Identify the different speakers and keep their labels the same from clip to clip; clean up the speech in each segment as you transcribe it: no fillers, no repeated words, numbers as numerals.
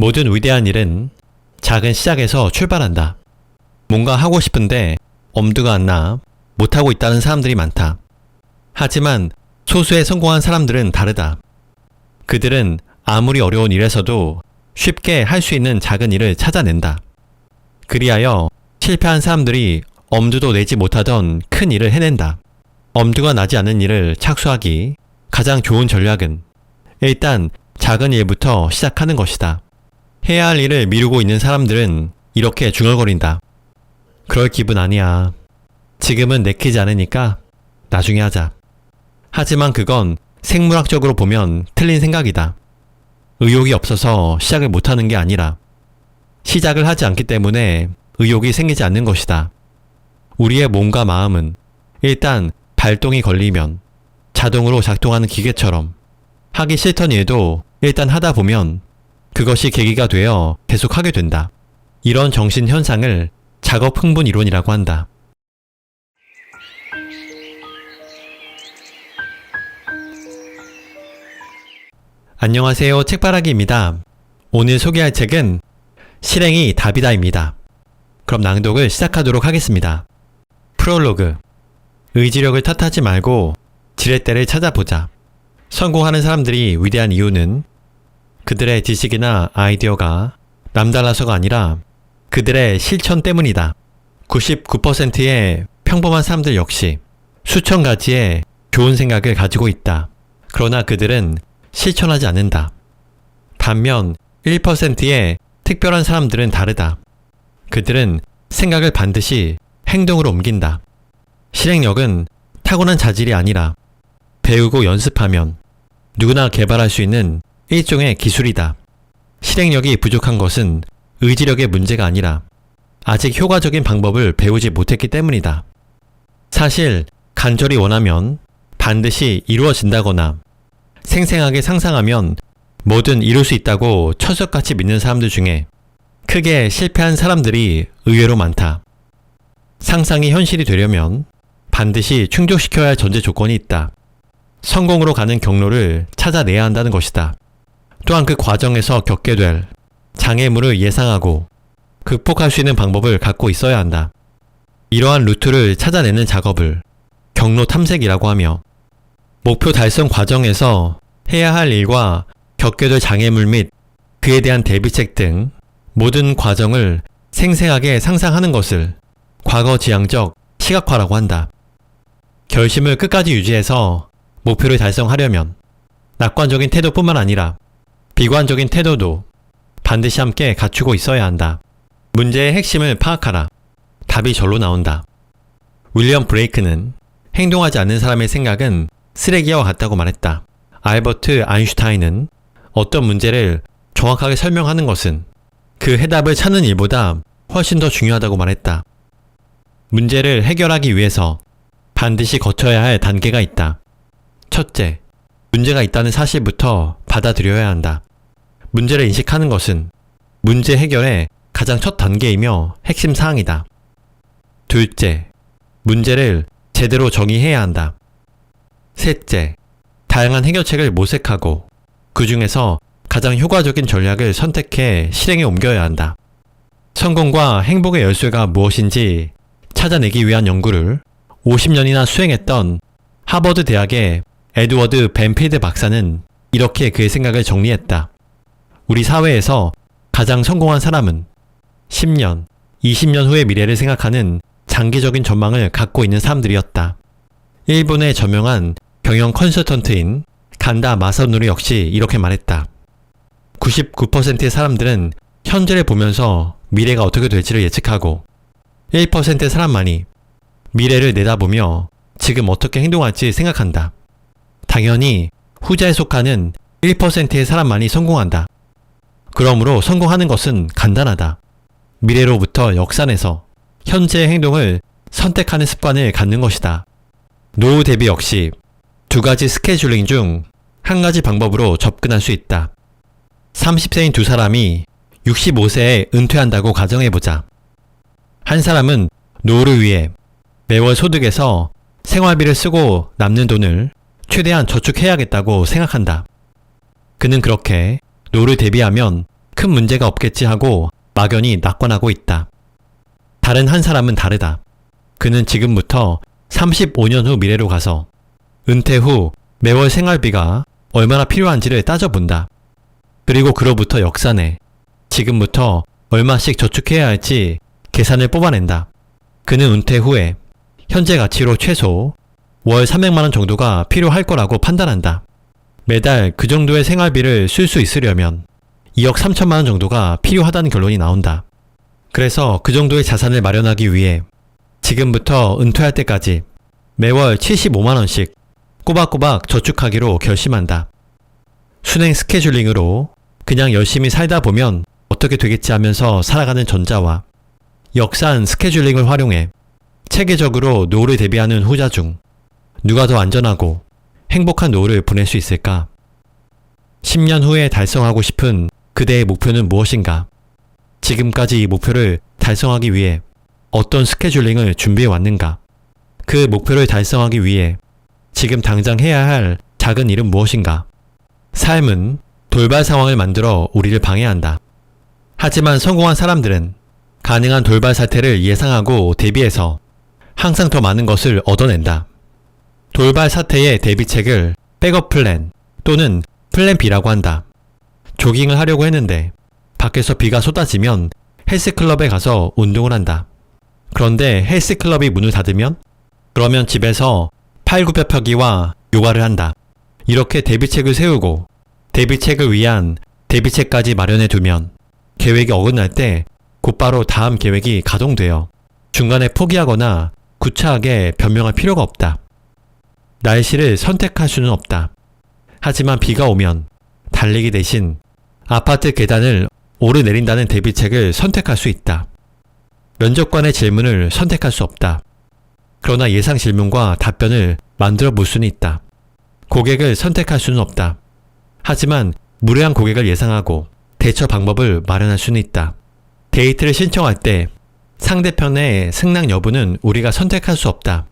Speaker 1: 모든 위대한 일은 작은 시작에서 출발한다. 뭔가 하고 싶은데 엄두가 안 나 못하고 있다는 사람들이 많다. 하지만 소수의 성공한 사람들은 다르다. 그들은 아무리 어려운 일에서도 쉽게 할 수 있는 작은 일을 찾아낸다. 그리하여 실패한 사람들이 엄두도 내지 못하던 큰 일을 해낸다. 엄두가 나지 않은 일을 착수하기 가장 좋은 전략은 일단 작은 일부터 시작하는 것이다. 해야 할 일을 미루고 있는 사람들은 이렇게 중얼거린다. 그럴 기분 아니야. 지금은 내키지 않으니까 나중에 하자. 하지만 그건 생물학적으로 보면 틀린 생각이다. 의욕이 없어서 시작을 못하는 게 아니라 시작을 하지 않기 때문에 의욕이 생기지 않는 것이다. 우리의 몸과 마음은 일단 발동이 걸리면 자동으로 작동하는 기계처럼 하기 싫던 일도 일단 하다 보면 그것이 계기가 되어 계속하게 된다. 이런 정신 현상을 작업 흥분 이론이라고 한다. 안녕하세요. 책바라기입니다. 오늘 소개할 책은 실행이 답이다입니다. 그럼 낭독을 시작하도록 하겠습니다. 프롤로그. 의지력을 탓하지 말고 지렛대를 찾아보자. 성공하는 사람들이 위대한 이유는 그들의 지식이나 아이디어가 남달라서가 아니라 그들의 실천 때문이다. 99%의 평범한 사람들 역시 수천 가지의 좋은 생각을 가지고 있다. 그러나 그들은 실천하지 않는다. 반면 1%의 특별한 사람들은 다르다. 그들은 생각을 반드시 행동으로 옮긴다. 실행력은 타고난 자질이 아니라 배우고 연습하면 누구나 개발할 수 있는 일종의 기술이다. 실행력이 부족한 것은 의지력의 문제가 아니라 아직 효과적인 방법을 배우지 못했기 때문이다. 사실 간절히 원하면 반드시 이루어진다거나 생생하게 상상하면 뭐든 이룰 수 있다고 철석같이 믿는 사람들 중에 크게 실패한 사람들이 의외로 많다. 상상이 현실이 되려면 반드시 충족시켜야 할 전제 조건이 있다. 성공으로 가는 경로를 찾아내야 한다는 것이다. 또한 그 과정에서 겪게 될 장애물을 예상하고 극복할 수 있는 방법을 갖고 있어야 한다. 이러한 루트를 찾아내는 작업을 경로 탐색이라고 하며 목표 달성 과정에서 해야 할 일과 겪게 될 장애물 및 그에 대한 대비책 등 모든 과정을 생생하게 상상하는 것을 과거지향적 시각화라고 한다. 결심을 끝까지 유지해서 목표를 달성하려면 낙관적인 태도뿐만 아니라 비관적인 태도도 반드시 함께 갖추고 있어야 한다. 문제의 핵심을 파악하라. 답이 절로 나온다. 윌리엄 브레이크는 행동하지 않는 사람의 생각은 쓰레기와 같다고 말했다. 알버트 아인슈타인은 어떤 문제를 정확하게 설명하는 것은 그 해답을 찾는 일보다 훨씬 더 중요하다고 말했다. 문제를 해결하기 위해서 반드시 거쳐야 할 단계가 있다. 첫째, 문제가 있다는 사실부터 받아들여야 한다. 문제를 인식하는 것은 문제 해결의 가장 첫 단계이며 핵심 사항이다. 둘째, 문제를 제대로 정의해야 한다. 셋째, 다양한 해결책을 모색하고 그 중에서 가장 효과적인 전략을 선택해 실행에 옮겨야 한다. 성공과 행복의 열쇠가 무엇인지 찾아내기 위한 연구를 50년이나 수행했던 하버드 대학의 에드워드 벤필드 박사는 이렇게 그의 생각을 정리했다. 우리 사회에서 가장 성공한 사람은 10년, 20년 후의 미래를 생각하는 장기적인 전망을 갖고 있는 사람들이었다. 일본의 저명한 경영 컨설턴트인 간다 마사노리 역시 이렇게 말했다. 99%의 사람들은 현재를 보면서 미래가 어떻게 될지를 예측하고 1%의 사람만이 미래를 내다보며 지금 어떻게 행동할지 생각한다. 당연히 후자에 속하는 1%의 사람만이 성공한다. 그러므로 성공하는 것은 간단하다. 미래로부터 역산해서 현재의 행동을 선택하는 습관을 갖는 것이다. 노후 대비 역시 두 가지 스케줄링 중 한 가지 방법으로 접근할 수 있다. 30세인 두 사람이 65세에 은퇴한다고 가정해보자. 한 사람은 노후를 위해 매월 소득에서 생활비를 쓰고 남는 돈을 최대한 저축해야겠다고 생각한다. 그는 그렇게 노후를 대비하면 큰 문제가 없겠지 하고 막연히 낙관하고 있다. 다른 한 사람은 다르다. 그는 지금부터 35년 후 미래로 가서 은퇴 후 매월 생활비가 얼마나 필요한지를 따져본다. 그리고 그로부터 역산해 지금부터 얼마씩 저축해야 할지 계산을 뽑아낸다. 그는 은퇴 후에 현재 가치로 최소 월 300만원 정도가 필요할 거라고 판단한다. 매달 그 정도의 생활비를 쓸 수 있으려면 2억 3천만원 정도가 필요하다는 결론이 나온다. 그래서 그 정도의 자산을 마련하기 위해 지금부터 은퇴할 때까지 매월 75만원씩 꼬박꼬박 저축하기로 결심한다. 순행 스케줄링으로 그냥 열심히 살다 보면 어떻게 되겠지 하면서 살아가는 전자와 역산 스케줄링을 활용해 체계적으로 노후를 대비하는 후자 중 누가 더 안전하고 행복한 노후를 보낼 수 있을까? 10년 후에 달성하고 싶은 그대의 목표는 무엇인가? 지금까지 이 목표를 달성하기 위해 어떤 스케줄링을 준비해 왔는가? 그 목표를 달성하기 위해 지금 당장 해야 할 작은 일은 무엇인가? 삶은 돌발 상황을 만들어 우리를 방해한다. 하지만 성공한 사람들은 가능한 돌발 사태를 예상하고 대비해서 항상 더 많은 것을 얻어낸다. 돌발 사태의 대비책을 백업 플랜 또는 플랜 B라고 한다. 조깅을 하려고 했는데 밖에서 비가 쏟아지면 헬스클럽에 가서 운동을 한다. 그런데 헬스클럽이 문을 닫으면? 그러면 집에서 팔굽혀펴기와 요가를 한다. 이렇게 대비책을 세우고 대비책을 위한 대비책까지 마련해 두면 계획이 어긋날 때 곧바로 다음 계획이 가동되어 중간에 포기하거나 구차하게 변명할 필요가 없다. 날씨를 선택할 수는 없다. 하지만 비가 오면 달리기 대신 아파트 계단을 오르내린다는 대비책을 선택할 수 있다. 면접관의 질문을 선택할 수 없다. 그러나 예상 질문과 답변을 만들어 볼 수는 있다. 고객을 선택할 수는 없다. 하지만 무례한 고객을 예상하고 대처 방법을 마련할 수는 있다. 데이트를 신청할 때 상대편의 승낙 여부는 우리가 선택할 수 없다.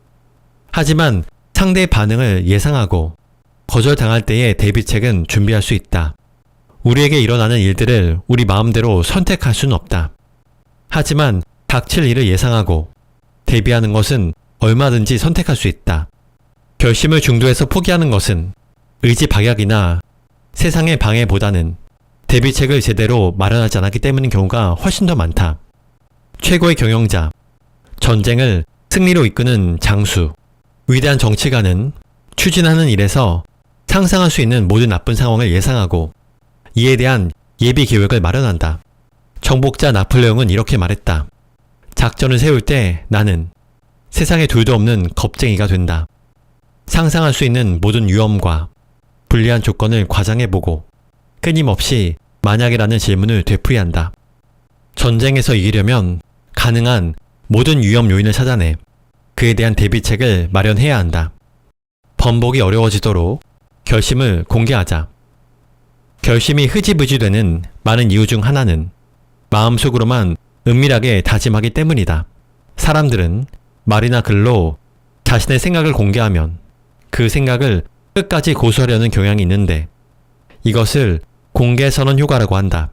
Speaker 1: 하지만 상대의 반응을 예상하고 거절당할 때의 대비책은 준비할 수 있다. 우리에게 일어나는 일들을 우리 마음대로 선택할 수는 없다. 하지만 닥칠 일을 예상하고 대비하는 것은 얼마든지 선택할 수 있다. 결심을 중도에서 포기하는 것은 의지 박약이나 세상의 방해보다는 대비책을 제대로 마련하지 않았기 때문인 경우가 훨씬 더 많다. 최고의 경영자, 전쟁을 승리로 이끄는 장수, 위대한 정치가는 추진하는 일에서 상상할 수 있는 모든 나쁜 상황을 예상하고 이에 대한 예비 계획을 마련한다. 정복자 나폴레옹은 이렇게 말했다. 작전을 세울 때 나는 세상에 둘도 없는 겁쟁이가 된다. 상상할 수 있는 모든 위험과 불리한 조건을 과장해보고 끊임없이 만약이라는 질문을 되풀이한다. 전쟁에서 이기려면 가능한 모든 위험 요인을 찾아내 그에 대한 대비책을 마련해야 한다. 번복이 어려워지도록 결심을 공개하자. 결심이 흐지부지 되는 많은 이유 중 하나는 마음속으로만 은밀하게 다짐하기 때문이다. 사람들은 말이나 글로 자신의 생각을 공개하면 그 생각을 끝까지 고수하려는 경향이 있는데 이것을 공개선언 효과라고 한다.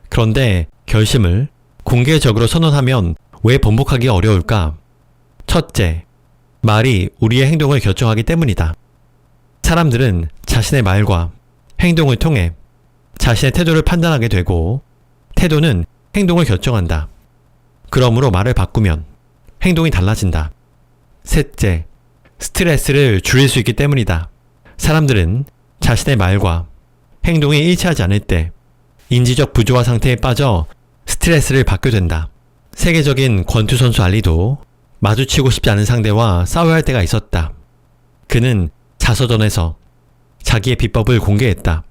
Speaker 1: 그런데 결심을 공개적으로 선언하면 왜 번복하기 어려울까? 첫째, 말이 우리의 행동을 결정하기 때문이다. 사람들은 자신의 말과 행동을 통해 자신의 태도를 판단하게 되고 태도는 행동을 결정한다. 그러므로 말을 바꾸면 행동이 달라진다. 셋째, 스트레스를 줄일 수 있기 때문이다. 사람들은 자신의 말과 행동이 일치하지 않을 때 인지적 부조화 상태에 빠져 스트레스를 받게 된다. 세계적인 권투선수 알리도 마주치고 싶지 않은 상대와 싸워야 할 때가 있었다. 그는 자서전에서 자기의 비법을 공개했다.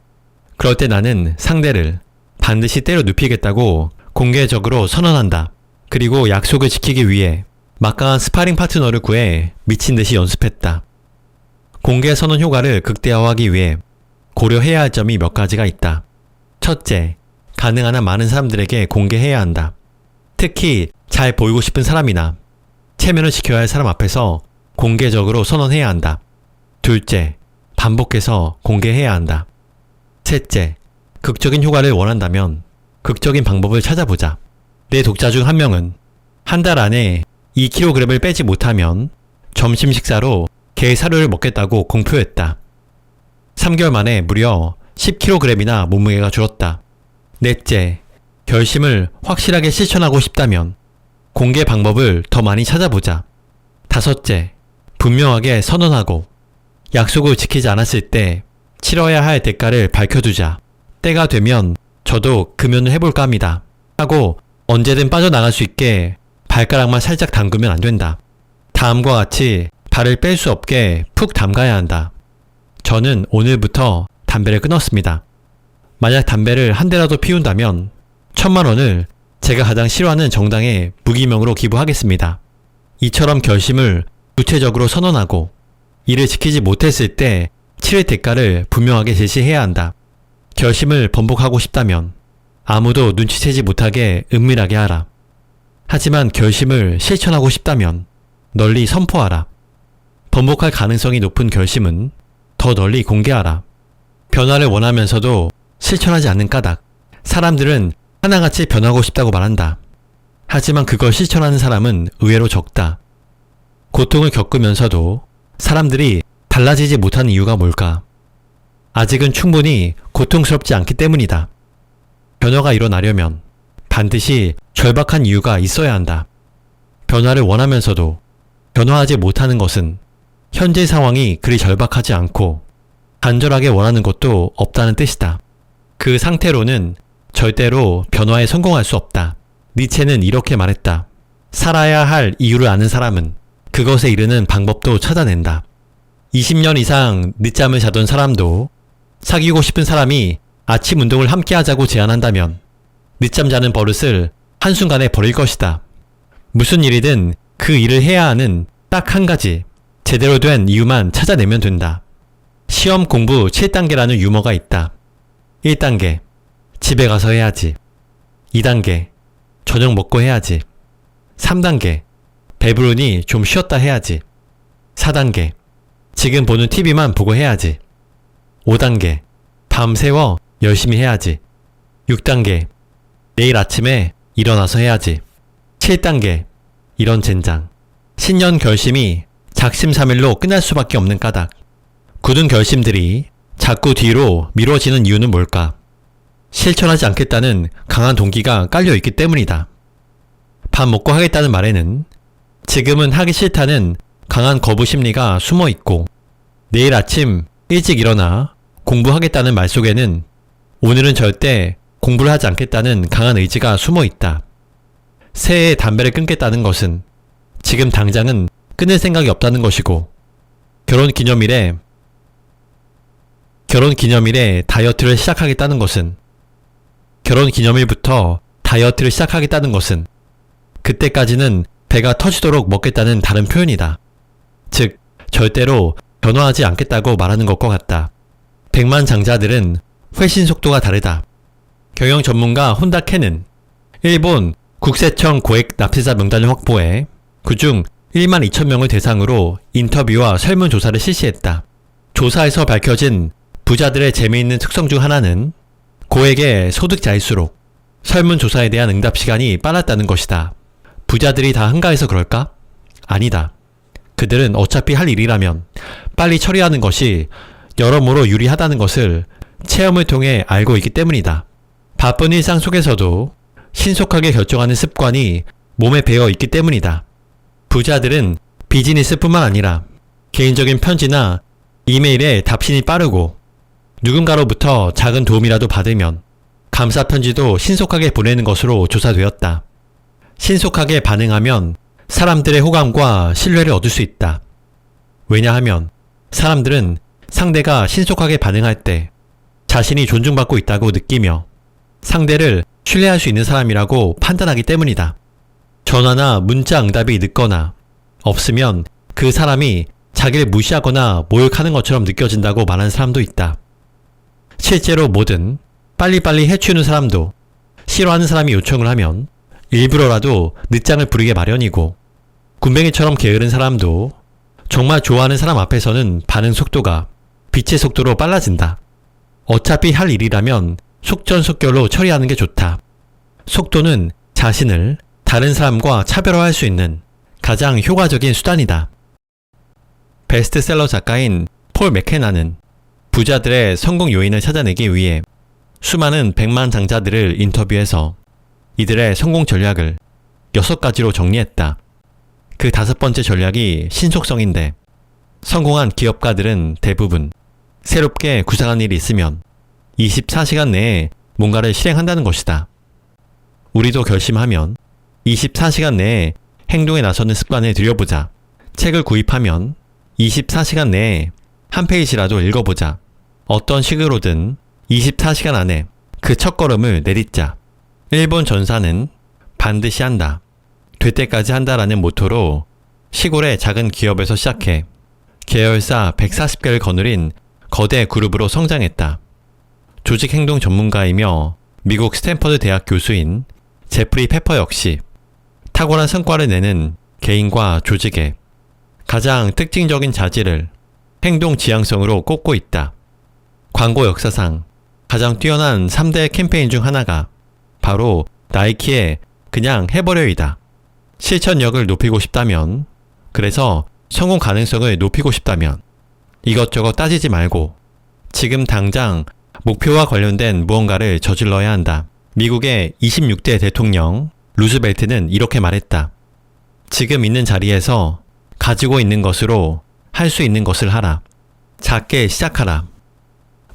Speaker 1: 그럴 때 나는 상대를 반드시 때려 눕히겠다고 공개적으로 선언한다. 그리고 약속을 지키기 위해 막강한 스파링 파트너를 구해 미친 듯이 연습했다. 공개 선언 효과를 극대화하기 위해 고려해야 할 점이 몇 가지가 있다. 첫째, 가능한 한 많은 사람들에게 공개해야 한다. 특히 잘 보이고 싶은 사람이나 체면을 지켜야 할 사람 앞에서 공개적으로 선언해야 한다. 둘째, 반복해서 공개해야 한다. 셋째, 극적인 효과를 원한다면 극적인 방법을 찾아보자. 내 독자 중 한 명은 한 달 안에 2kg을 빼지 못하면 점심 식사로 개 사료를 먹겠다고 공표했다. 3개월 만에 무려 10kg이나 몸무게가 줄었다. 넷째, 결심을 확실하게 실천하고 싶다면 공개 방법을 더 많이 찾아보자. 다섯째, 분명하게 선언하고 약속을 지키지 않았을 때 치러야 할 대가를 밝혀두자. 때가 되면 저도 금연을 해볼까 합니다. 하고 언제든 빠져나갈 수 있게 발가락만 살짝 담그면 안 된다. 다음과 같이 발을 뺄 수 없게 푹 담가야 한다. 저는 오늘부터 담배를 끊었습니다. 만약 담배를 한 대라도 피운다면 1000만원을 제가 가장 싫어하는 정당에 무기명으로 기부하겠습니다. 이처럼 결심을 구체적으로 선언하고 이를 지키지 못했을 때 치를 대가를 분명하게 제시해야 한다. 결심을 번복하고 싶다면 아무도 눈치채지 못하게 은밀하게 하라. 하지만 결심을 실천하고 싶다면 널리 선포하라. 번복할 가능성이 높은 결심은 더 널리 공개하라. 변화를 원하면서도 실천하지 않는 까닭. 사람들은 하나같이 변하고 싶다고 말한다. 하지만 그걸 실천하는 사람은 의외로 적다. 고통을 겪으면서도 사람들이 달라지지 못하는 이유가 뭘까? 아직은 충분히 고통스럽지 않기 때문이다. 변화가 일어나려면 반드시 절박한 이유가 있어야 한다. 변화를 원하면서도 변화하지 못하는 것은 현재 상황이 그리 절박하지 않고 간절하게 원하는 것도 없다는 뜻이다. 그 상태로는 절대로 변화에 성공할 수 없다. 니체는 이렇게 말했다. 살아야 할 이유를 아는 사람은 그것에 이르는 방법도 찾아낸다. 20년 이상 늦잠을 자던 사람도 사귀고 싶은 사람이 아침 운동을 함께 하자고 제안한다면 늦잠 자는 버릇을 한순간에 버릴 것이다. 무슨 일이든 그 일을 해야 하는 딱 한 가지 제대로 된 이유만 찾아내면 된다. 시험 공부 7단계라는 유머가 있다. 1단계, 집에 가서 해야지. 2단계, 저녁 먹고 해야지. 3단계, 배부르니 좀 쉬었다 해야지. 4단계, 지금 보는 TV만 보고 해야지. 5단계, 밤새워 열심히 해야지. 6단계, 내일 아침에 일어나서 해야지. 7단계, 이런 젠장. 신년 결심이 작심삼일로 끝날 수밖에 없는 까닭. 굳은 결심들이 자꾸 뒤로 미뤄지는 이유는 뭘까? 실천하지 않겠다는 강한 동기가 깔려있기 때문이다. 밥 먹고 하겠다는 말에는 지금은 하기 싫다는 강한 거부 심리가 숨어있고, 내일 아침 일찍 일어나 공부하겠다는 말 속에는 오늘은 절대 공부를 하지 않겠다는 강한 의지가 숨어있다. 새해에 담배를 끊겠다는 것은 지금 당장은 끊을 생각이 없다는 것이고, 결혼기념일에 다이어트를 시작하겠다는 것은, 결혼기념일부터 다이어트를 시작하겠다는 것은 그때까지는 배가 터지도록 먹겠다는 다른 표현이다. 즉, 절대로 변화하지 않겠다고 말하는 것과 같다. 백만장자들은 회신 속도가 다르다. 경영 전문가 혼다 켄은 일본 국세청 고액 납세자 명단을 확보해 그중 1만 2천 명을 대상으로 인터뷰와 설문조사를 실시했다. 조사에서 밝혀진 부자들의 재미있는 특성 중 하나는 고액의 소득자일수록 설문조사에 대한 응답 시간이 빨랐다는 것이다. 부자들이 다 한가해서 그럴까? 아니다. 그들은 어차피 할 일이라면 빨리 처리하는 것이 여러모로 유리하다는 것을 체험을 통해 알고 있기 때문이다. 바쁜 일상 속에서도 신속하게 결정하는 습관이 몸에 배어 있기 때문이다. 부자들은 비즈니스뿐만 아니라 개인적인 편지나 이메일에 답신이 빠르고, 누군가로부터 작은 도움이라도 받으면 감사 편지도 신속하게 보내는 것으로 조사되었다. 신속하게 반응하면 사람들의 호감과 신뢰를 얻을 수 있다. 왜냐하면 사람들은 상대가 신속하게 반응할 때 자신이 존중받고 있다고 느끼며 상대를 신뢰할 수 있는 사람이라고 판단하기 때문이다. 전화나 문자 응답이 늦거나 없으면 그 사람이 자기를 무시하거나 모욕하는 것처럼 느껴진다고 말하는 사람도 있다. 실제로 뭐든 빨리빨리 해치우는 사람도 싫어하는 사람이 요청을 하면 일부러라도 늦장을 부리게 마련이고, 군뱅이처럼 게으른 사람도 정말 좋아하는 사람 앞에서는 반응 속도가 빛의 속도로 빨라진다. 어차피 할 일이라면 속전속결로 처리하는 게 좋다. 속도는 자신을 다른 사람과 차별화할 수 있는 가장 효과적인 수단이다. 베스트셀러 작가인 폴 맥케나는 부자들의 성공 요인을 찾아내기 위해 수많은 백만장자들을 인터뷰해서 이들의 성공 전략을 6가지로 정리했다. 그 5번째 전략이 신속성인데, 성공한 기업가들은 대부분 새롭게 구상한 일이 있으면 24시간 내에 뭔가를 실행한다는 것이다. 우리도 결심하면 24시간 내에 행동에 나서는 습관을 들여보자. 책을 구입하면 24시간 내에 한 페이지라도 읽어보자. 어떤 식으로든 24시간 안에 그 첫걸음을 내딛자. 일본 전사는 반드시 한다, 될 때까지 한다라는 모토로 시골의 작은 기업에서 시작해 계열사 140개를 거느린 거대 그룹으로 성장했다. 조직행동 전문가이며 미국 스탠퍼드 대학 교수인 제프리 페퍼 역시 탁월한 성과를 내는 개인과 조직의 가장 특징적인 자질을 행동 지향성으로 꼽고 있다. 광고 역사상 가장 뛰어난 3대 캠페인 중 하나가 바로 나이키의 그냥 해버려이다. 실천력을 높이고 싶다면, 그래서 성공 가능성을 높이고 싶다면 이것저것 따지지 말고 지금 당장 목표와 관련된 무언가를 저질러야 한다. 미국의 26대 대통령 루즈벨트는 이렇게 말했다. 지금 있는 자리에서 가지고 있는 것으로 할 수 있는 것을 하라. 작게 시작하라.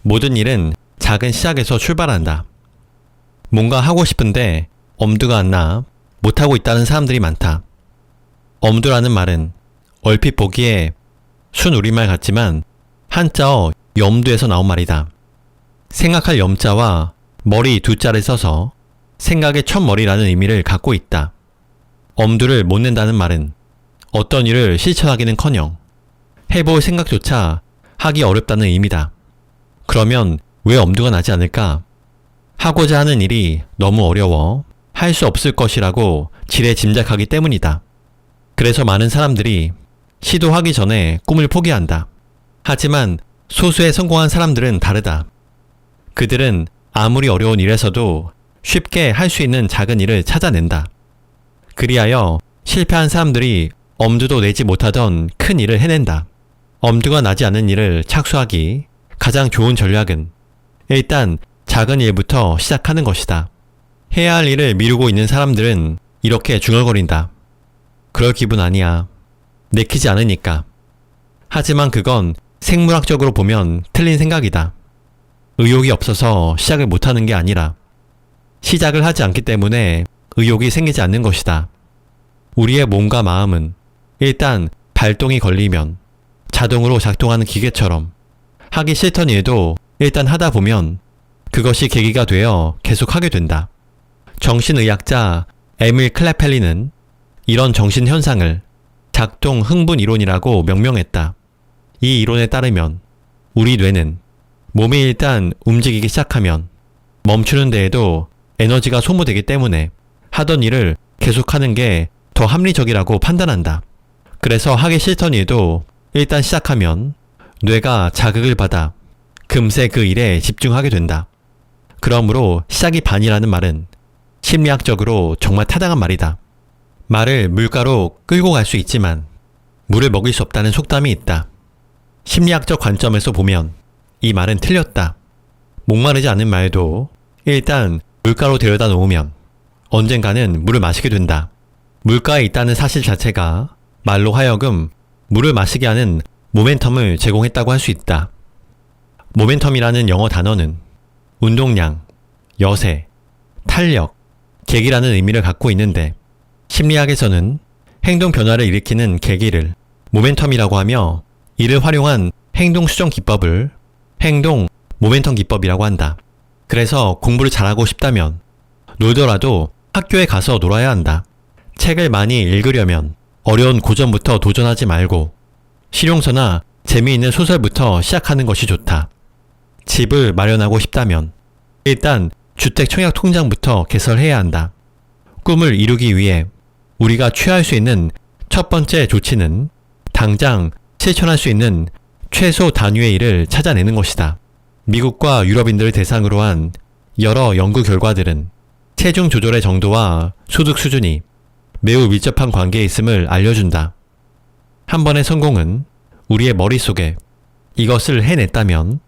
Speaker 1: 모든 일은 작은 시작에서 출발한다. 뭔가 하고 싶은데 엄두가 안 나 못하고 있다는 사람들이 많다. 엄두라는 말은 얼핏 보기에 순우리말 같지만 한자어 염두에서 나온 말이다. 생각할 염자와 머리 두자를 써서 생각의 첫머리라는 의미를 갖고 있다. 엄두를 못 낸다는 말은 어떤 일을 실천하기는커녕 해볼 생각조차 하기 어렵다는 의미다. 그러면 왜 엄두가 나지 않을까? 하고자 하는 일이 너무 어려워 할 수 없을 것이라고 지레 짐작하기 때문이다. 그래서 많은 사람들이 시도하기 전에 꿈을 포기한다. 하지만 소수의 성공한 사람들은 다르다. 그들은 아무리 어려운 일에서도 쉽게 할 수 있는 작은 일을 찾아낸다. 그리하여 실패한 사람들이 엄두도 내지 못하던 큰 일을 해낸다. 엄두가 나지 않은 일을 착수하기 가장 좋은 전략은 일단 작은 일부터 시작하는 것이다. 해야 할 일을 미루고 있는 사람들은 이렇게 중얼거린다. 그럴 기분 아니야. 내키지 않으니까. 하지만 그건 생물학적으로 보면 틀린 생각이다. 의욕이 없어서 시작을 못하는 게 아니라 시작을 하지 않기 때문에 의욕이 생기지 않는 것이다. 우리의 몸과 마음은 일단 발동이 걸리면 자동으로 작동하는 기계처럼 하기 싫던 일도 일단 하다 보면 그것이 계기가 되어 계속하게 된다. 정신의학자 에밀 클레펠리는 이런 정신현상을 작동 흥분 이론이라고 명명했다. 이 이론에 따르면 우리 뇌는 몸이 일단 움직이기 시작하면 멈추는 데에도 에너지가 소모되기 때문에 하던 일을 계속하는 게 더 합리적이라고 판단한다. 그래서 하기 싫던 일도 일단 시작하면 뇌가 자극을 받아 금세 그 일에 집중하게 된다. 그러므로 시작이 반이라는 말은 심리학적으로 정말 타당한 말이다. 말을 물가로 끌고 갈 수 있지만 물을 먹일 수 없다는 속담이 있다. 심리학적 관점에서 보면 이 말은 틀렸다. 목마르지 않은 말도 일단 물가로 데려다 놓으면 언젠가는 물을 마시게 된다. 물가에 있다는 사실 자체가 말로 하여금 물을 마시게 하는 모멘텀을 제공했다고 할 수 있다. 모멘텀이라는 영어 단어는 운동량, 여세, 탄력, 계기라는 의미를 갖고 있는데 심리학에서는 행동 변화를 일으키는 계기를 모멘텀이라고 하며 이를 활용한 행동 수정 기법을 행동 모멘텀 기법이라고 한다. 그래서 공부를 잘하고 싶다면 놀더라도 학교에 가서 놀아야 한다. 책을 많이 읽으려면 어려운 고전부터 도전하지 말고 실용서나 재미있는 소설부터 시작하는 것이 좋다. 집을 마련하고 싶다면 일단 주택청약통장부터 개설해야 한다. 꿈을 이루기 위해 우리가 취할 수 있는 첫 번째 조치는 당장 실천할 수 있는 최소 단위의 일을 찾아내는 것이다. 미국과 유럽인들을 대상으로 한 여러 연구 결과들은 체중 조절의 정도와 소득 수준이 매우 밀접한 관계에 있음을 알려준다. 한 번의 성공은 우리의 머릿속에 이것을 해냈다면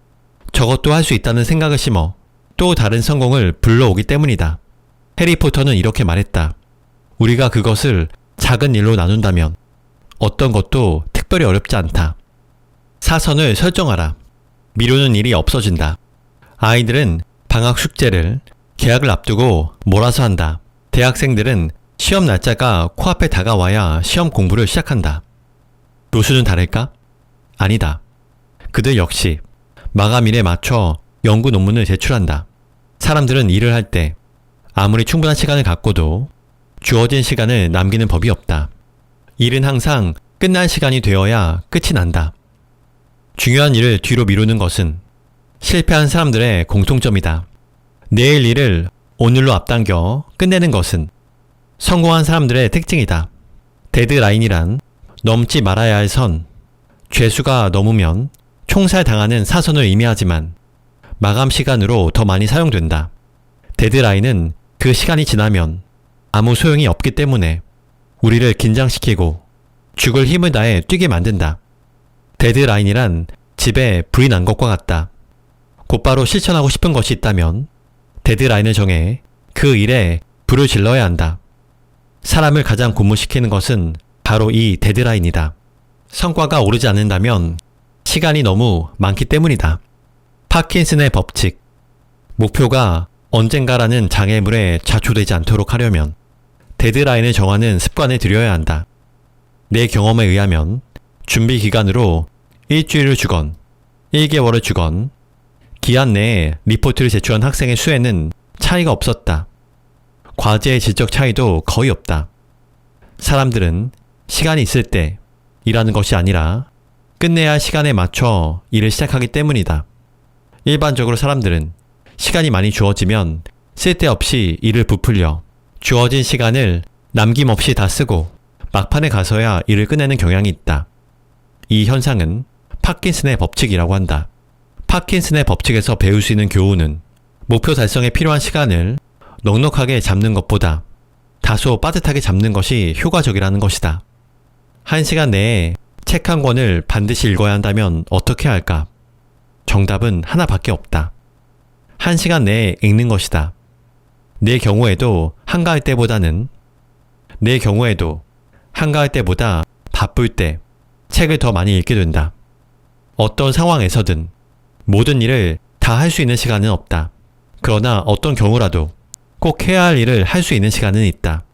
Speaker 1: 저것도 할 수 있다는 생각을 심어 또 다른 성공을 불러오기 때문이다. 해리포터는 이렇게 말했다. 우리가 그것을 작은 일로 나눈다면 어떤 것도 특별히 어렵지 않다. 사선을 설정하라. 미루는 일이 없어진다. 아이들은 방학 숙제를 개학을 앞두고 몰아서 한다. 대학생들은 시험 날짜가 코앞에 다가와야 시험 공부를 시작한다. 교수는 다를까? 아니다. 그들 역시 마감일에 맞춰 연구 논문을 제출한다. 사람들은 일을 할 때 아무리 충분한 시간을 갖고도 주어진 시간을 남기는 법이 없다. 일은 항상 끝날 시간이 되어야 끝이 난다. 중요한 일을 뒤로 미루는 것은 실패한 사람들의 공통점이다. 내일 일을 오늘로 앞당겨 끝내는 것은 성공한 사람들의 특징이다. 데드라인이란 넘지 말아야 할 선, 죄수가 넘으면 총살당하는 사선을 의미하지만 마감 시간으로 더 많이 사용된다. 데드라인은 그 시간이 지나면 아무 소용이 없기 때문에 우리를 긴장시키고 죽을 힘을 다해 뛰게 만든다. 데드라인이란 집에 불이 난 것과 같다. 곧바로 실천하고 싶은 것이 있다면 데드라인을 정해 그 일에 불을 질러야 한다. 사람을 가장 고무시키는 것은 바로 이 데드라인이다. 성과가 오르지 않는다면 시간이 너무 많기 때문이다. 파킨슨의 법칙. 목표가 언젠가라는 장애물에 좌초되지 않도록 하려면 데드라인을 정하는 습관을 들여야 한다. 내 경험에 의하면 준비 기간으로 일주일을 주건 1개월을 주건 기한 내에 리포트를 제출한 학생의 수에는 차이가 없었다. 과제의 질적 차이도 거의 없다. 사람들은 시간이 있을 때 일하는 것이 아니라 끝내야 할 시간에 맞춰 일을 시작하기 때문이다. 일반적으로 사람들은 시간이 많이 주어지면 쓸데없이 일을 부풀려 주어진 시간을 남김없이 다 쓰고 막판에 가서야 일을 끝내는 경향이 있다. 이 현상은 파킨슨의 법칙이라고 한다. 파킨슨의 법칙에서 배울 수 있는 교훈은 목표 달성에 필요한 시간을 넉넉하게 잡는 것보다 다소 빠듯하게 잡는 것이 효과적이라는 것이다. 1시간 내에 책 한 권을 반드시 읽어야 한다면 어떻게 할까? 정답은 하나밖에 없다. 1시간 내에 읽는 것이다. 내 경우에도 한가할 때보다 바쁠 때 책을 더 많이 읽게 된다. 어떤 상황에서든 모든 일을 다 할 수 있는 시간은 없다. 그러나 어떤 경우라도 꼭 해야 할 일을 할 수 있는 시간은 있다.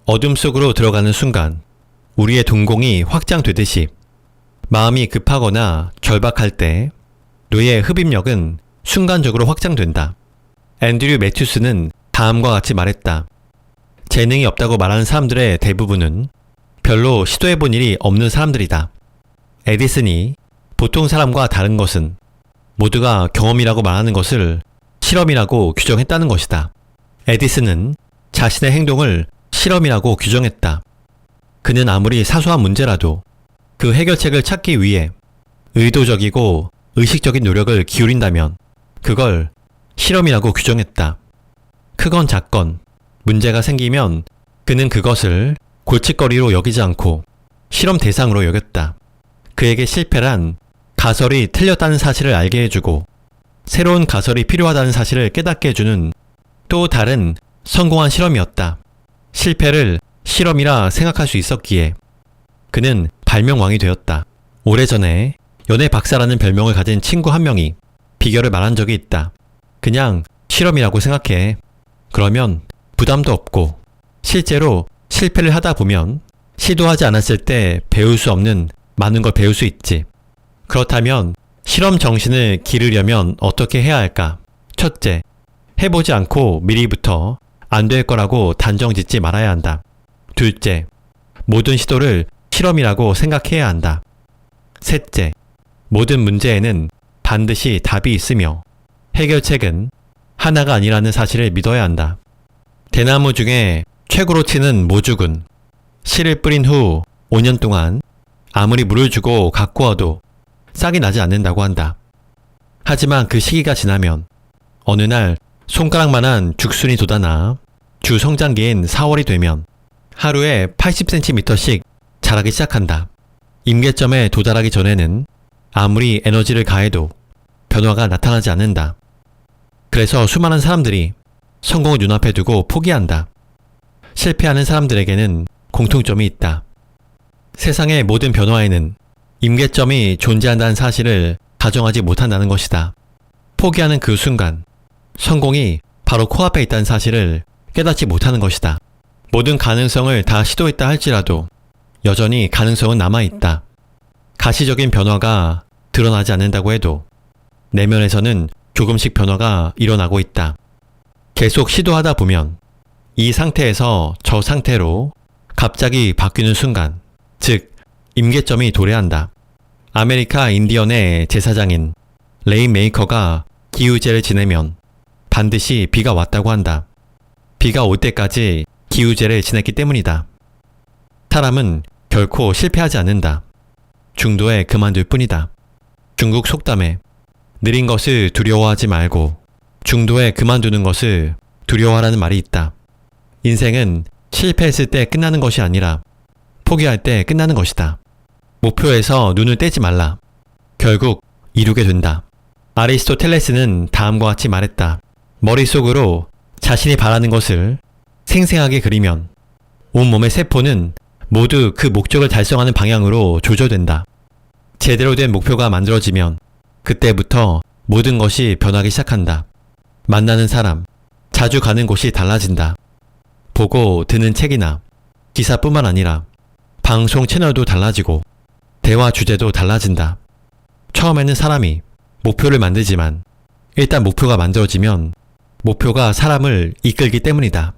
Speaker 1: 어둠 속으로 들어가는 순간 우리의 동공이 확장되듯이 마음이 급하거나 절박할 때 뇌의 흡입력은 순간적으로 확장된다. 앤드류 매튜스는 다음과 같이 말했다. 재능이 없다고 말하는 사람들의 대부분은 별로 시도해본 일이 없는 사람들이다. 에디슨이 보통 사람과 다른 것은 모두가 경험이라고 말하는 것을 실험이라고 규정했다는 것이다. 에디슨은 자신의 행동을 실험이라고 규정했다. 그는 아무리 사소한 문제라도 그 해결책을 찾기 위해 의도적이고 의식적인 노력을 기울인다면 그걸 실험이라고 규정했다. 크건 작건 문제가 생기면 그는 그것을 골칫거리로 여기지 않고 실험 대상으로 여겼다. 그에게 실패란 가설이 틀렸다는 사실을 알게 해주고 새로운 가설이 필요하다는 사실을 깨닫게 해주는 또 다른 성공한 실험이었다. 실패를 실험이라 생각할 수 있었기에 그는 발명왕이 되었다. 오래전에 연애 박사라는 별명을 가진 친구 한 명이 비결을 말한 적이 있다. 그냥 실험이라고 생각해. 그러면 부담도 없고 실제로 실패를 하다 보면 시도하지 않았을 때 배울 수 없는 많은 걸 배울 수 있지. 그렇다면 실험 정신을 기르려면 어떻게 해야 할까? 첫째, 해보지 않고 미리부터 안 될 거라고 단정 짓지 말아야 한다. 둘째, 모든 시도를 실험이라고 생각해야 한다. 셋째, 모든 문제에는 반드시 답이 있으며 해결책은 하나가 아니라는 사실을 믿어야 한다. 대나무 중에 최고로 치는 모죽은 씨를 뿌린 후 5년 동안 아무리 물을 주고 가꾸어도 싹이 나지 않는다고 한다. 하지만 그 시기가 지나면 어느 날 손가락만한 죽순이 돋아나 주 성장기인 4월이 되면 하루에 80cm씩 자라기 시작한다. 임계점에 도달하기 전에는 아무리 에너지를 가해도 변화가 나타나지 않는다. 그래서 수많은 사람들이 성공을 눈앞에 두고 포기한다. 실패하는 사람들에게는 공통점이 있다. 세상의 모든 변화에는 임계점이 존재한다는 사실을 가정하지 못한다는 것이다. 포기하는 그 순간 성공이 바로 코앞에 있다는 사실을 깨닫지 못하는 것이다. 모든 가능성을 다 시도했다 할지라도 여전히 가능성은 남아있다. 가시적인 변화가 드러나지 않는다고 해도 내면에서는 조금씩 변화가 일어나고 있다. 계속 시도하다 보면 이 상태에서 저 상태로 갑자기 바뀌는 순간, 즉 임계점이 도래한다. 아메리카 인디언의 제사장인 레인메이커가 기우제를 지내면 반드시 비가 왔다고 한다. 비가 올 때까지 기우제를 지냈기 때문이다. 사람은 결코 실패하지 않는다. 중도에 그만둘 뿐이다. 중국 속담에 느린 것을 두려워하지 말고 중도에 그만두는 것을 두려워하라는 말이 있다. 인생은 실패했을 때 끝나는 것이 아니라 포기할 때 끝나는 것이다. 목표에서 눈을 떼지 말라. 결국 이루게 된다. 아리스토텔레스는 다음과 같이 말했다. 머릿속으로 자신이 바라는 것을 생생하게 그리면 온몸의 세포는 모두 그 목적을 달성하는 방향으로 조절된다. 제대로 된 목표가 만들어지면 그때부터 모든 것이 변하기 시작한다. 만나는 사람, 자주 가는 곳이 달라진다. 보고 듣는 책이나 기사뿐만 아니라 방송 채널도 달라지고 대화 주제도 달라진다. 처음에는 사람이 목표를 만들지만 일단 목표가 만들어지면 목표가 사람을 이끌기 때문이다.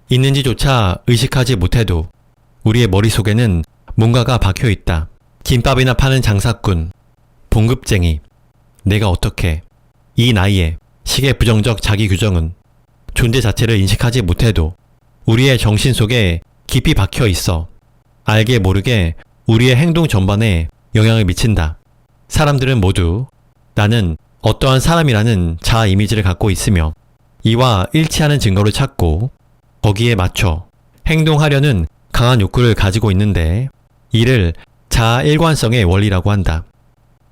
Speaker 1: 있는지조차 의식하지 못해도 우리의 머릿속에는 뭔가가 박혀 있다. 김밥이나 파는 장사꾼, 봉급쟁이, 내가 어떻게, 이 나이에 식의 부정적 자기 규정은 존재 자체를 인식하지 못해도 우리의 정신 속에 깊이 박혀 있어 알게 모르게 우리의 행동 전반에 영향을 미친다. 사람들은 모두 나는 어떠한 사람이라는 자아 이미지를 갖고 있으며 이와 일치하는 증거를 찾고 거기에 맞춰 행동하려는 강한 욕구를 가지고 있는데 이를 자아 일관성의 원리라고 한다.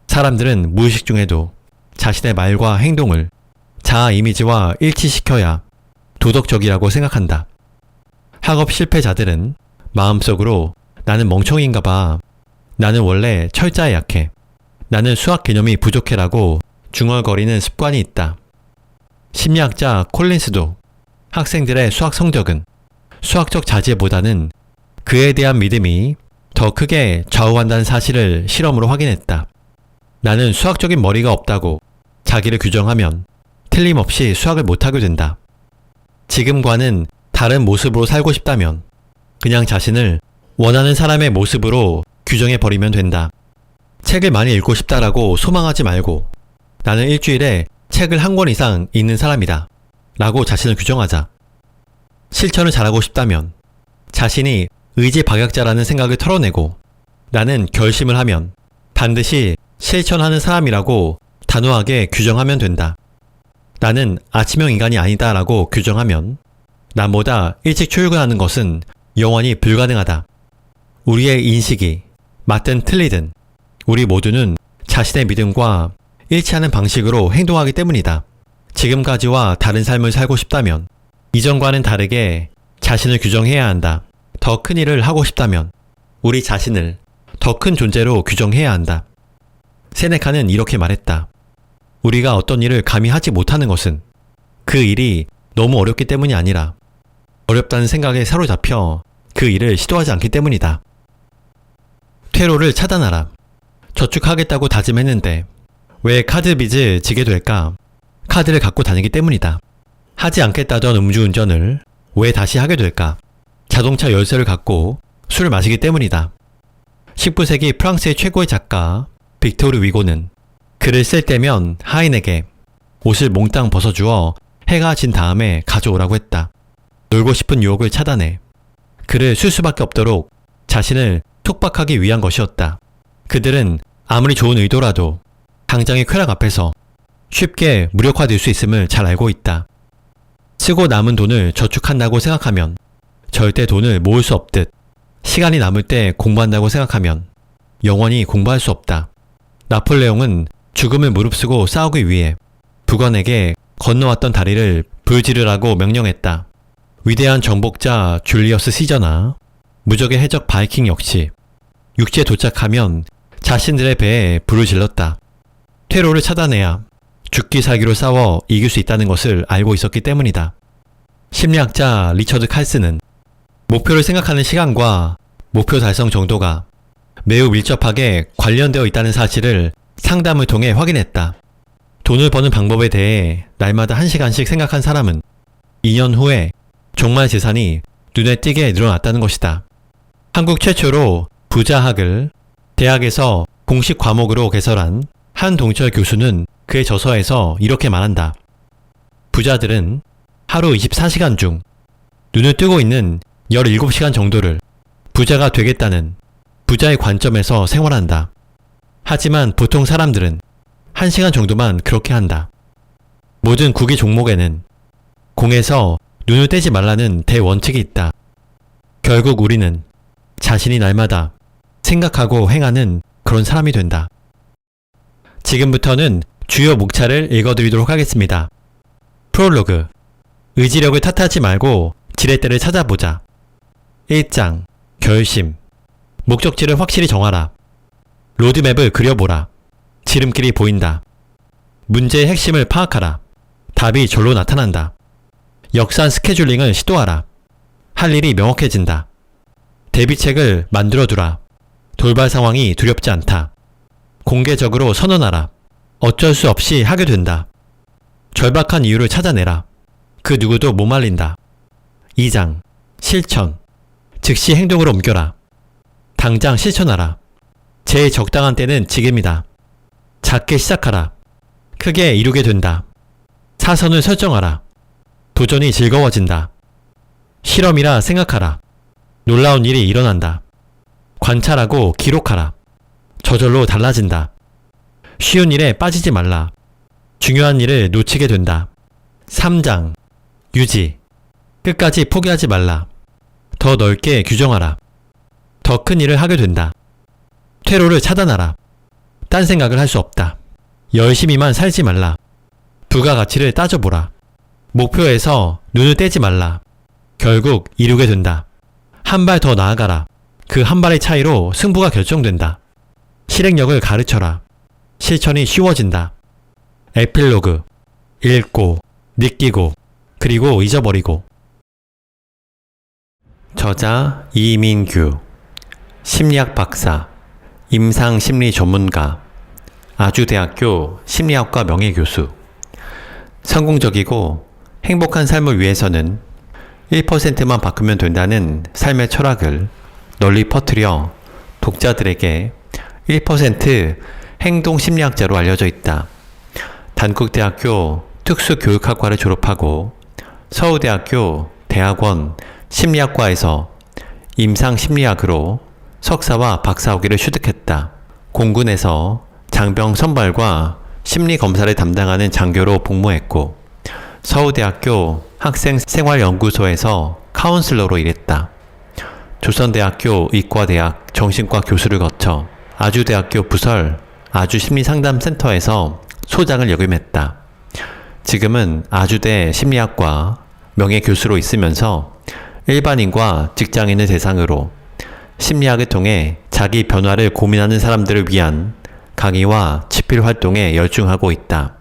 Speaker 1: 사람들은 무의식 중에도 자신의 말과 행동을 자아 이미지와 일치시켜야 도덕적이라고 생각한다. 학업 실패자들은 마음속으로 나는 멍청이인가 봐. 나는 원래 철자에 약해. 나는 수학 개념이 부족해라고 중얼거리는 습관이 있다. 심리학자 콜린스도 학생들의 수학 성적은 수학적 자질보다는 그에 대한 믿음이 더 크게 좌우한다는 사실을 실험으로 확인했다. 나는 수학적인 머리가 없다고 자기를 규정하면 틀림없이 수학을 못하게 된다. 지금과는 다른 모습으로 살고 싶다면 그냥 자신을 원하는 사람의 모습으로 규정해버리면 된다. 책을 많이 읽고 싶다라고 소망하지 말고 나는 일주일에 책을 한 권 이상 읽는 사람이다 라고 자신을 규정하자. 실천을 잘하고 싶다면 자신이 의지박약자라는 생각을 털어내고 나는 결심을 하면 반드시 실천하는 사람이라고 단호하게 규정하면 된다. 나는 아침형 인간이 아니다 라고 규정하면 남보다 일찍 출근하는 것은 영원히 불가능하다. 우리의 인식이 맞든 틀리든 우리 모두는 자신의 믿음과 일치하는 방식으로 행동하기 때문이다. 지금까지와 다른 삶을 살고 싶다면 이전과는 다르게 자신을 규정해야 한다. 더 큰 일을 하고 싶다면 우리 자신을 더 큰 존재로 규정해야 한다. 세네카는 이렇게 말했다. 우리가 어떤 일을 감히 하지 못하는 것은 그 일이 너무 어렵기 때문이 아니라 어렵다는 생각에 사로잡혀 그 일을 시도하지 않기 때문이다. 퇴로를 차단하라. 저축하겠다고 다짐했는데 왜 카드 빚을 지게 될까? 카드를 갖고 다니기 때문이다. 하지 않겠다던 음주운전을 왜 다시 하게 될까? 자동차 열쇠를 갖고 술을 마시기 때문이다. 19세기 프랑스의 최고의 작가 빅토르 위고는 글을 쓸 때면 하인에게 옷을 몽땅 벗어주어 해가 진 다음에 가져오라고 했다. 놀고 싶은 유혹을 차단해 글을 쓸 수밖에 없도록 자신을 촉박하기 위한 것이었다. 그들은 아무리 좋은 의도라도 당장의 쾌락 앞에서 쉽게 무력화될 수 있음을 잘 알고 있다. 쓰고 남은 돈을 저축한다고 생각하면 절대 돈을 모을 수 없듯 시간이 남을 때 공부한다고 생각하면 영원히 공부할 수 없다. 나폴레옹은 죽음을 무릅쓰고 싸우기 위해 북원에게 건너왔던 다리를 불지르라고 명령했다. 위대한 정복자 줄리어스 시저나 무적의 해적 바이킹 역시 육지에 도착하면 자신들의 배에 불을 질렀다. 퇴로를 차단해야 죽기 살기로 싸워 이길 수 있다는 것을 알고 있었기 때문이다. 심리학자 리처드 칼슨은 목표를 생각하는 시간과 목표 달성 정도가 매우 밀접하게 관련되어 있다는 사실을 상담을 통해 확인했다. 돈을 버는 방법에 대해 날마다 1시간씩 생각한 사람은 2년 후에 정말 재산이 눈에 띄게 늘어났다는 것이다. 한국 최초로 부자학을 대학에서 공식 과목으로 개설한 한동철 교수는 그의 저서에서 이렇게 말한다. 부자들은 하루 24시간 중 눈을 뜨고 있는 17시간 정도를 부자가 되겠다는 부자의 관점에서 생활한다. 하지만 보통 사람들은 1시간 정도만 그렇게 한다. 모든 구기 종목에는 공에서 눈을 떼지 말라는 대원칙이 있다. 결국 우리는 자신이 날마다 생각하고 행하는 그런 사람이 된다. 지금부터는 주요 목차를 읽어드리도록 하겠습니다. 프롤로그. 의지력을 탓하지 말고 지렛대를 찾아보자. 1장. 결심. 목적지를 확실히 정하라. 로드맵을 그려보라. 지름길이 보인다. 문제의 핵심을 파악하라. 답이 절로 나타난다. 역산 스케줄링을 시도하라. 할 일이 명확해진다. 대비책을 만들어두라. 돌발 상황이 두렵지 않다. 공개적으로 선언하라. 어쩔 수 없이 하게 된다. 절박한 이유를 찾아내라. 그 누구도 못 말린다. 2장. 실천. 즉시 행동으로 옮겨라. 당장 실천하라. 제일 적당한 때는 지금이다. 작게 시작하라. 크게 이루게 된다. 사선을 설정하라. 도전이 즐거워진다. 실험이라 생각하라. 놀라운 일이 일어난다. 관찰하고 기록하라. 저절로 달라진다. 쉬운 일에 빠지지 말라. 중요한 일을 놓치게 된다. 3장. 유지. 끝까지 포기하지 말라. 더 넓게 규정하라. 더 큰 일을 하게 된다. 퇴로를 차단하라. 딴 생각을 할 수 없다. 열심히만 살지 말라. 부가가치를 따져보라. 목표에서 눈을 떼지 말라. 결국 이루게 된다. 한 발 더 나아가라. 그 한 발의 차이로 승부가 결정된다. 실행력을 가르쳐라. 실천이 쉬워진다. 에필로그. 읽고, 느끼고, 그리고 잊어버리고. 저자 이민규. 심리학 박사. 임상심리 전문가. 아주대학교 심리학과 명예교수. 성공적이고 행복한 삶을 위해서는 1%만 바꾸면 된다는 삶의 철학을 널리 퍼뜨려 독자들에게 1% 행동심리학자로 알려져 있다. 단국대학교 특수교육학과를 졸업하고 서울대학교 대학원 심리학과에서 임상심리학으로 석사와 박사학위를 취득했다. 공군에서 장병 선발과 심리검사를 담당하는 장교로 복무했고 서울대학교 학생생활연구소에서 카운슬러로 일했다. 조선대학교 의과대학 정신과 교수를 거쳐 아주대학교 부설 아주심리상담센터에서 소장을 역임했다. 지금은 아주대 심리학과 명예교수로 있으면서 일반인과 직장인을 대상으로 심리학을 통해 자기 변화를 고민하는 사람들을 위한 강의와 집필 활동에 열중하고 있다.